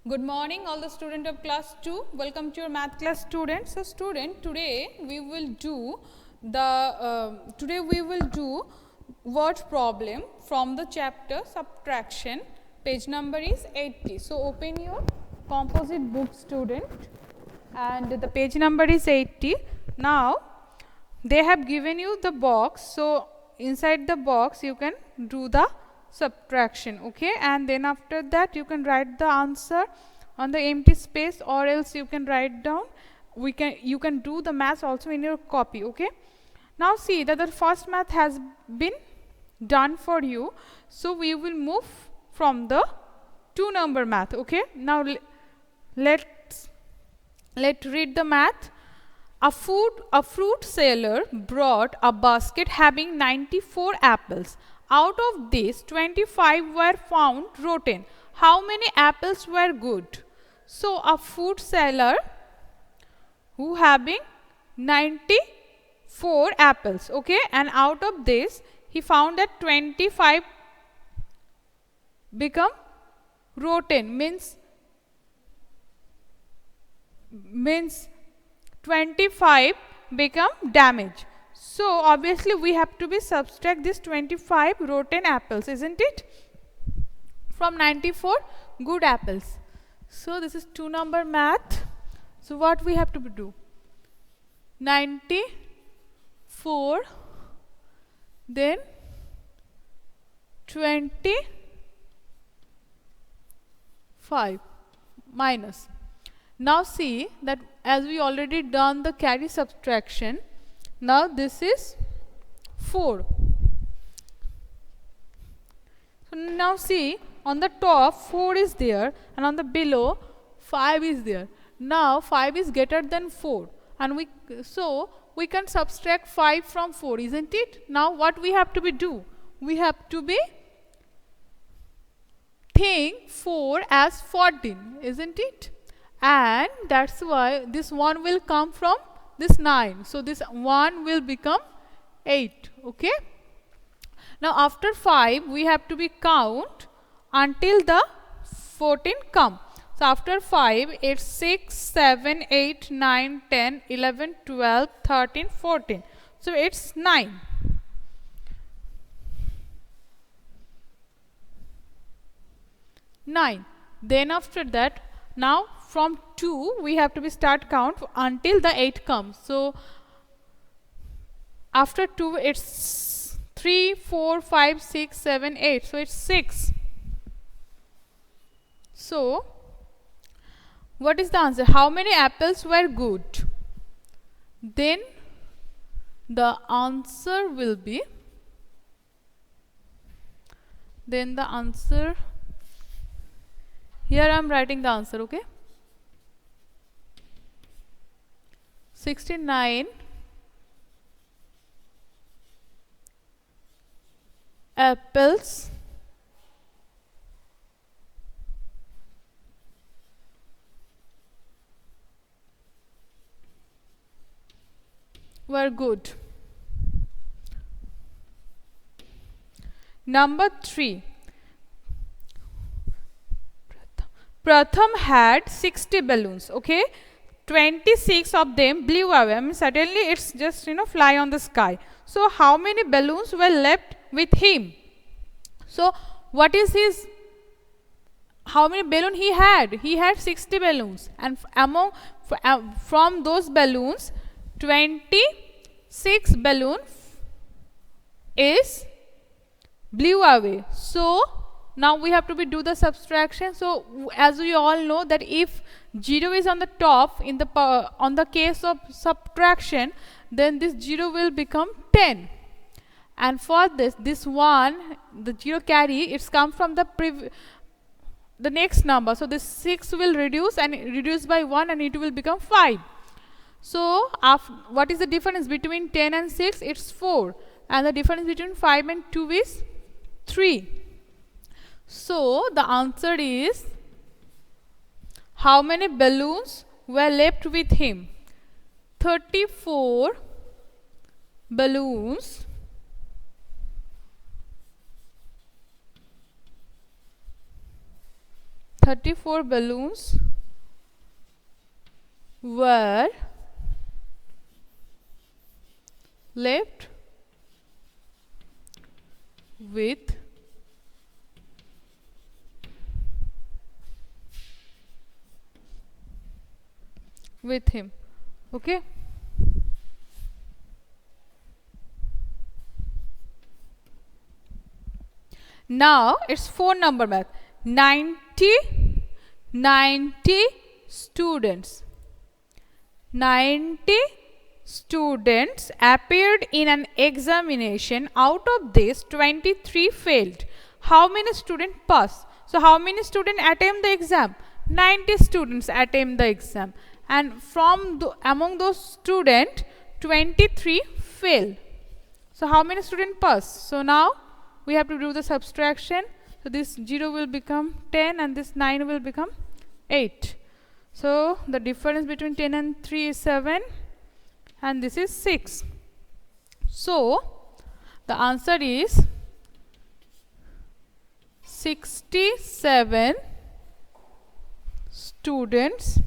Good morning all the student of class 2. Welcome to your math class students. So student, today we will do word problem from the chapter subtraction. Page number is 80. So open your composite book student and the page number is 80. Now they have given you the box. So inside the box you can do the subtraction, okay, and then after that you can write the answer on the empty space, or else you can write down. You can do the math also in your copy, okay. Now see that the first math has been done for you, so we will move from the 2-number math, okay. Now let's read the math. A fruit seller brought a basket having 94 apples. Out of these, 25 were found rotten. How many apples were good? So, a fruit seller who having 94 apples, okay, and out of this, he found that 25 become rotten, means 25 become damaged. So obviously we have to be subtract this 25 rotten apples, isn't it, from 94 good apples. So this is 2-number math. So what we have to do? 94 then 25 minus. Now see that as we already done the carry subtraction, now this is 4. So now see, on the top 4 is there and on the below 5 is there. Now 5 is greater than 4 and we can subtract 5 from 4, isn't it? Now what we have to do? We have to be think 4 as 14, isn't it? And that's why this 1 will come from this 9. So this 1 will become 8, okay. Now after 5 we have to be count until the 14 come. So after 5 it's 6, 7, 8, 9, 10, 11, 12, 13, 14. So it's 9. Then after that, now from 2 we have to be start count until the 8 comes. So after 2 it's 3, 4, 5, 6, 7, 8. So it's 6. So what is the answer? How many apples were good? Then the answer will be, here I am writing the answer, okay. 69 apples were good. Number 3. Pratham had 60 balloons, okay. 26 of them blew away. I mean, suddenly it's just fly on the sky. So how many balloons were left with him? So what is his, how many balloons he had? He had 60 balloons, and from those balloons 26 balloons is blew away. So now we have to do the subtraction. So as we all know that if 0 is on the top in the on the case of subtraction, then this 0 will become 10. And for this 1, the 0 carry, it's come from the next number. So this 6 will reduce and reduce by 1 and it will become 5. So what is the difference between 10 and 6? It's 4. And the difference between 5 and 2 is 3. So the answer is, how many balloons were left with him? 34 balloons 34 balloons were left with him. Okay. Now it's 4-number math. 90 students. 90 students appeared in an examination. Out of this, 23 failed. How many students passed? So how many students attempt the exam? 90 students attempt the exam. And from among those students, 23 fail. So how many students pass? So now we have to do the subtraction. So this 0 will become 10 and this 9 will become 8. So the difference between 10 and 3 is 7 and this is 6. So the answer is 67 students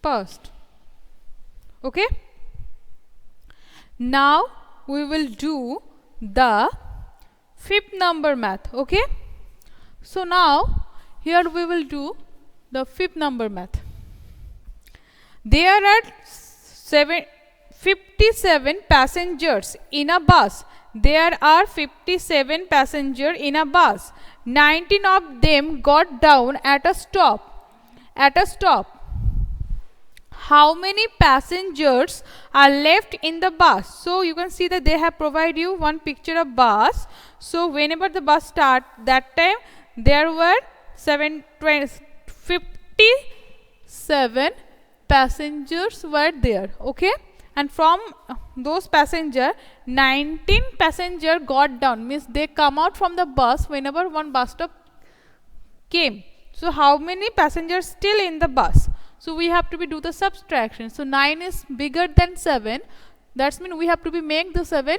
passed. Okay. Now we will do the 5th number math. Okay. So now here we will do the 5th number math. There are 57 passengers in a bus. There are 57 passengers in a bus. 19 of them got down at a stop. How many passengers are left in the bus? So you can see that they have provided you one picture of bus. So whenever the bus start, that time there were 57 passengers were there. Okay, and from those passengers, 19 passengers got down, means they come out from the bus whenever one bus stop came. So how many passengers still in the bus? So we have to do the subtraction. So 9 is bigger than 7. That means we have to make the 7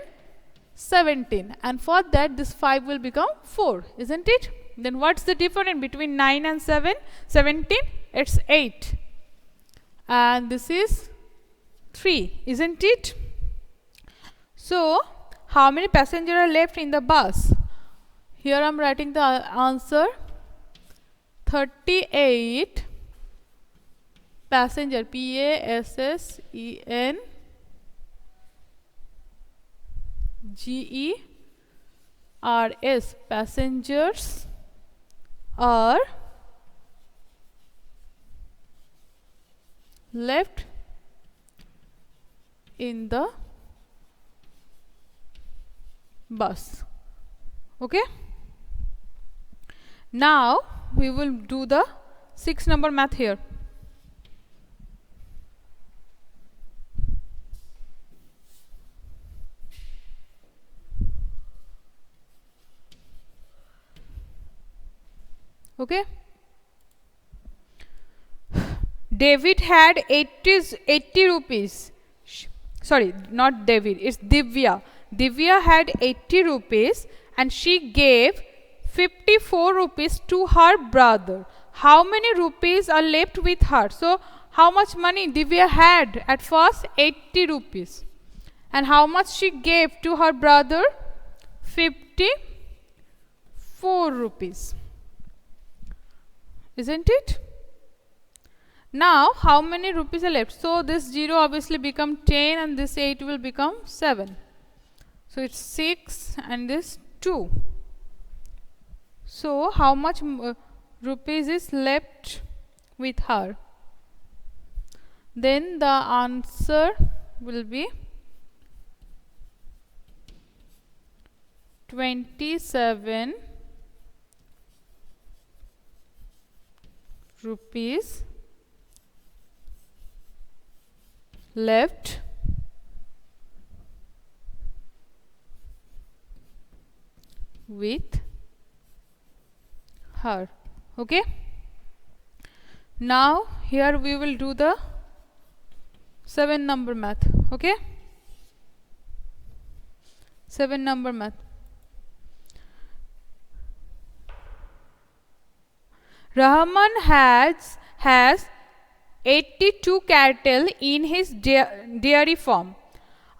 17. And for that this 5 will become 4. Isn't it? Then what's the difference between 9 and 7? 17? It's 8. And this is 3. Isn't it? So how many passengers are left in the bus? Here I am writing the answer. 38 passenger, passengers, passengers are left in the bus. Okay. Now we will do the 6 number math here. Okay. David had 80 rupees. Sorry, not David, it's Divya. Divya had 80 rupees and she gave 54 rupees to her brother. How many rupees are left with her? So how much money Divya had at first? 80 rupees. And how much she gave to her brother? 54 rupees. Isn't it? Now how many rupees are left? So this 0 obviously become 10 and this 8 will become 7. So it's 6 and this 2. So how much rupees is left with her? Then the answer will be 27 rupees left with her. Okay. Now here we will do the 7 number math. Okay, 7 number math. Rahman has 82 cattle in his dairy farm.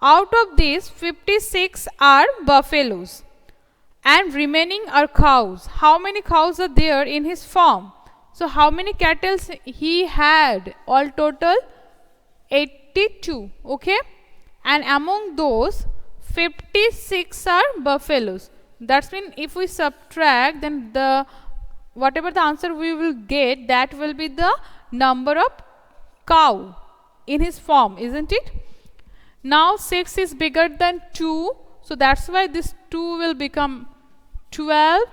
Out of these, 56 are buffaloes and remaining are cows. How many cows are there in his farm? So how many cattle he had? All total 82. Okay, and among those 56 are buffaloes. That's mean if we subtract, then the whatever the answer we will get, that will be the number of cow in his farm, isn't it? Now 6 is bigger than 2, so that's why this 2 will become 12,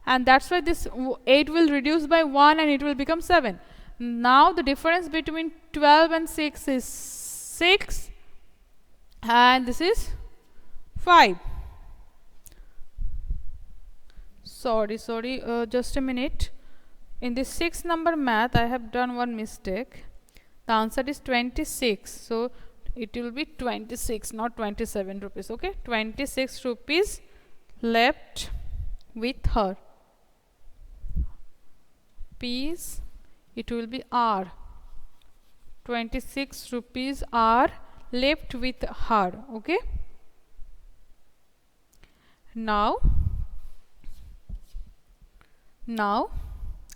and that's why this 8 will reduce by 1 and it will become 7. Now the difference between 12 and 6 is 6, and this is 5. Sorry, just a minute. In this 6 number math, I have done one mistake. The answer is 26. So it will be 26, not 27 rupees. Okay, 26 rupees left with her. Piece, it will be R. 26 rupees are left with her. Okay. Now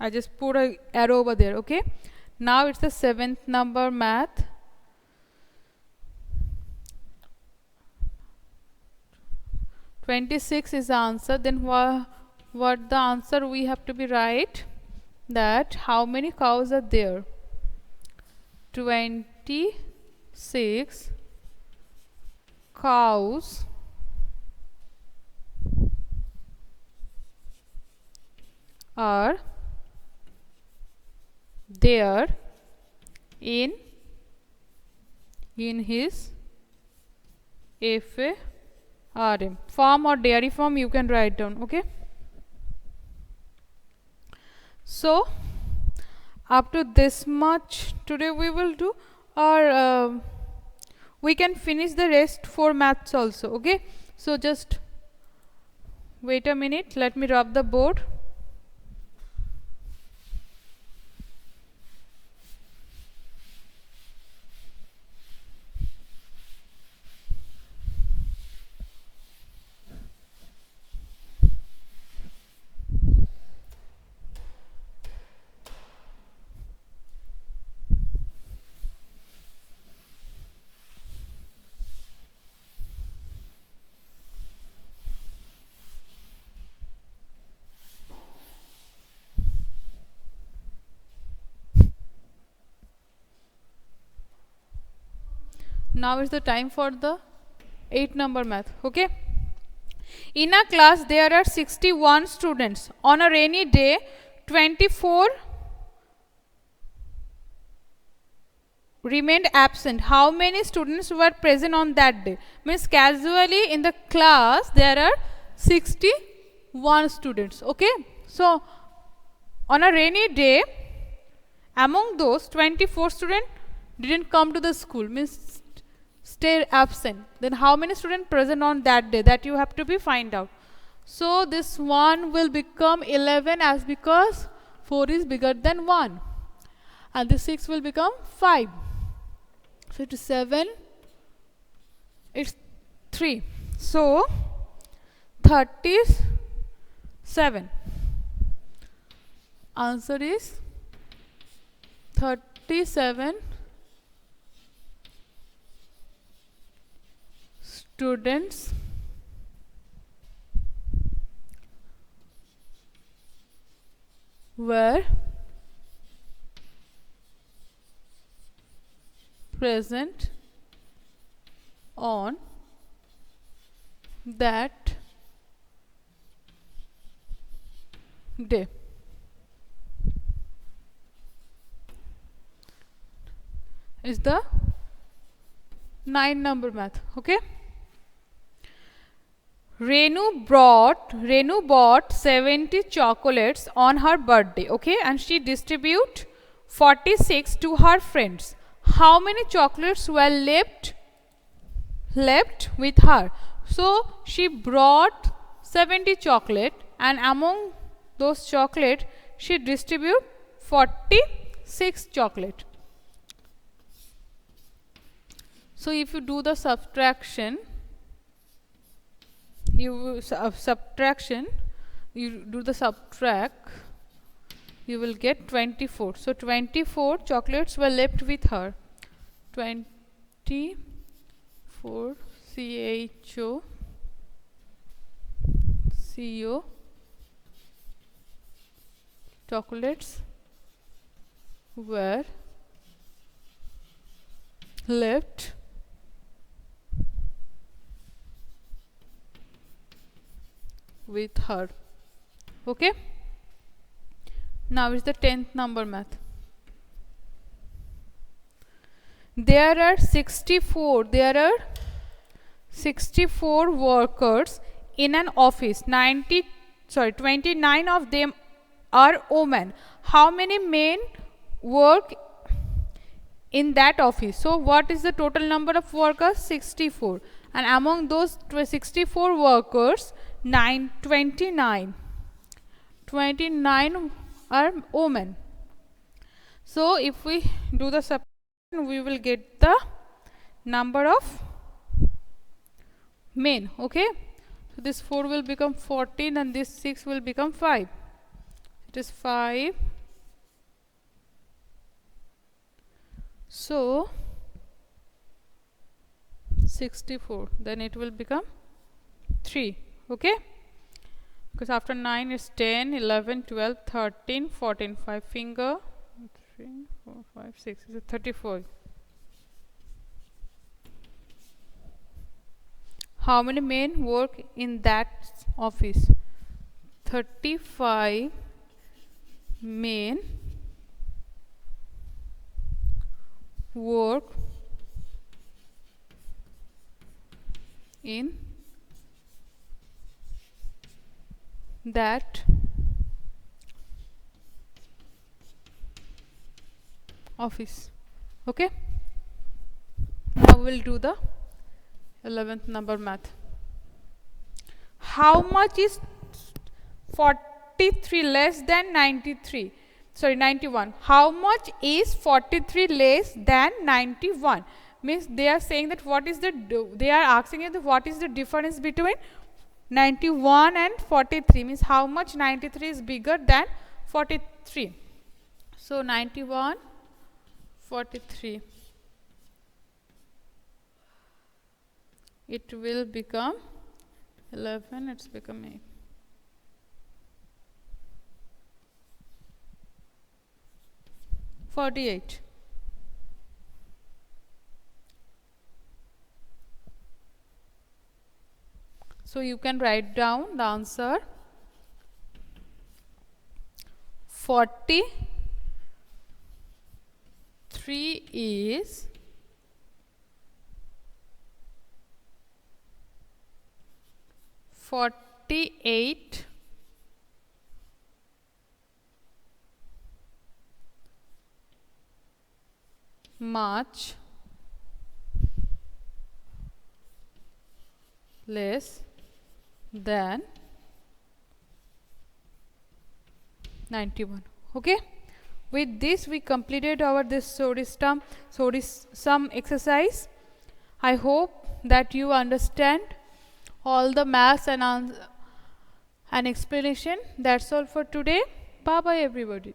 I just put a arrow over there. Okay, now it's the 7th number math. (26) is the answer. Then what the answer we have to be right, that how many cows are there? 26 cows are there in his FARM. Farm or dairy farm, you can write down. Okay, so up to this much today we will do, or we can finish the rest for maths also. Okay, so just wait a minute, let me rub the board. Now is the time for the 8 number math. Okay, in a class there are 61 students. On a rainy day, 24 remained absent. How many students were present on that day? Means casually in the class there are 61 students. Okay, so on a rainy day, among those 24 students didn't come to the school, means stay absent. Then how many students present on that day, that you have to be find out. So this 1 will become 11, as because 4 is bigger than 1, and this 6 will become 5. So it is 7, it's 3, so 37. Answer is 37 students were present on that day. Is the 9 number math. Okay, Renu bought 70 chocolates on her birthday. Okay, and she distribute 46 to her friends. How many chocolates were left with her? So she brought 70 chocolate, and among those chocolate she distributed 46 chocolate. So if you do the subtraction, you do the subtract, you will get 24. So 24 chocolates were left with her. 24 CO chocolates were left with her. Okay, now is the 10th number math. There are 64 workers in an office. 29 of them are women. How many men work in that office? So what is the total number of workers? 64. And among those 64 workers, 29 are women. So if we do the subtraction, we will get the number of men. Okay, so this 4 will become 14 and this 6 will become 5. It is 5. So 64, then it will become 3. Okay, because after 9 is 10, 11, 12, 13, 14, 5 finger, 3, 4, 5, 6 is 34. How many men work in that office? 35 men work in that office. Okay, now we will do the 11th number math. How much is 43 less than 93? Sorry, 91. How much is 43 less than 91? Means they are saying that they are asking you what is the difference between 91 and 43. Means how much 93 is bigger than 43. So 91, 43. It will become 11, it's become 8. $48. So you can write down the answer. 43 is $48 much less than 91. Okay, with this we completed our this story sum exercise. I hope that you understand all the maths and explanation. That's all for today. Bye bye everybody.